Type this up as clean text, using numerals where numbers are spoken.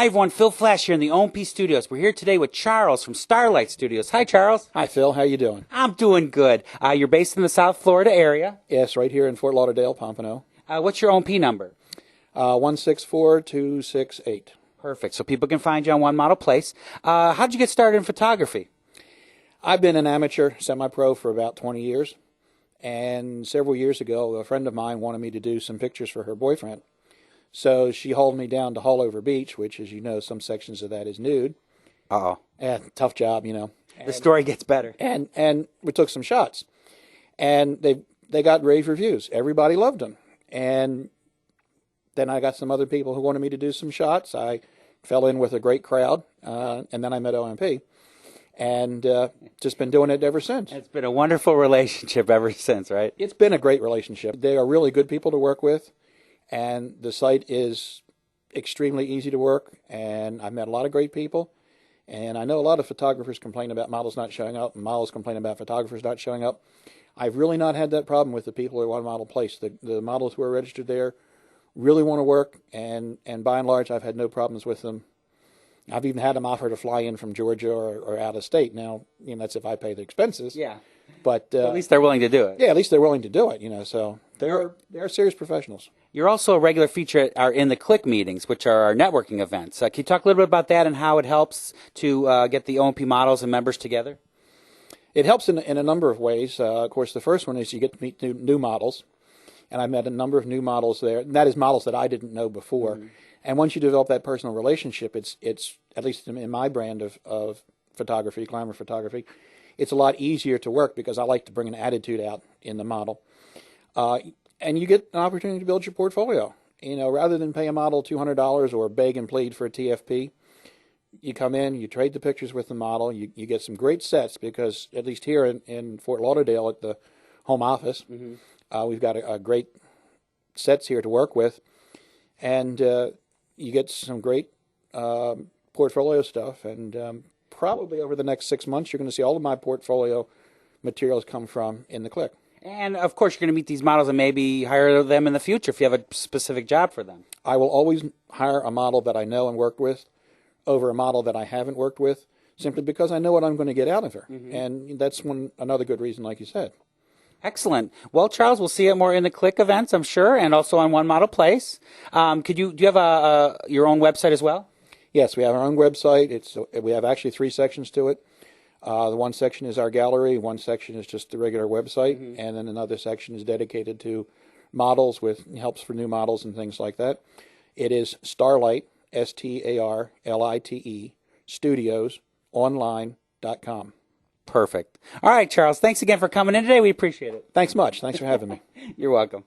Hi everyone, Phil Flash here in the OMP Studios. We're here today with Charles from Starlight Studios. Hi Charles. Hi Phil, how you doing? I'm doing good. You're based in the South Florida area. Yes, right here in Fort Lauderdale, Pompano. What's your OMP number? 164268. Perfect, so people can find you on One Model Place. How'd you get started in photography? I've been an amateur semi-pro for about 20 years, and several years ago a friend of mine wanted me to do some pictures for her boyfriend. So she hauled me down to Hallover Beach, which, as you know, some sections of that is nude. Uh-oh. And tough job, you know. The story gets better. And we took some shots, and they got rave reviews. Everybody loved them. And then I got some other people who wanted me to do some shots. I fell in with a great crowd, and then I met OMP, and just been doing it ever since. It's been a wonderful relationship ever since, right? It's been a great relationship. They are really good people to work with. And the site is extremely easy to work, and I've met a lot of great people. And I know a lot of photographers complain about models not showing up, and models complain about photographers not showing up. I've really not had that problem with the people at One Model Place. The models who are registered there really want to work, and by and large, I've had no problems with them. I've even had them offer to fly in from Georgia or out of state. Now, you know, that's if I pay the expenses. Yeah. But at least they're willing to do it. Yeah, at least they're willing to do it, you know, so they're serious professionals. You're also a regular feature in the Click meetings, which are our networking events. Can you talk a little bit about that and how it helps to get the OMP models and members together? It helps in a number of ways. Of course, the first one is you get to meet new models, and I've met a number of new models there, and that is models that I didn't know before. Mm-hmm. And once you develop that personal relationship, it's at least in my brand of photography, glamour photography, it's a lot easier to work because I like to bring an attitude out in the model. And you get an opportunity to build your portfolio. You know, rather than pay a model $200 or beg and plead for a TFP, you come in, you trade the pictures with the model, you get some great sets because at least here in Fort Lauderdale at the home office, mm-hmm. We've got a great sets here to work with. And you get some great portfolio stuff. And probably over the next 6 months, you're going to see all of my portfolio materials come from in the Click. And, of course, you're going to meet these models and maybe hire them in the future if you have a specific job for them. I will always hire a model that I know and worked with over a model that I haven't worked with simply because I know what I'm going to get out of her. Mm-hmm. And that's another good reason, like you said. Excellent. Well, Charles, we'll see it more in the Click events, I'm sure, and also on One Model Place. Do you have your own website as well? Yes, we have our own website. We have actually 3 sections to it. The one section is our gallery, one section is just the regular website, mm-hmm. and then another section is dedicated to models with helps for new models and things like that. It is Starlight, STARLITE, Studios, online.com. Perfect. All right, Charles, thanks again for coming in today. We appreciate it. Thanks much. Thanks for having me. You're welcome.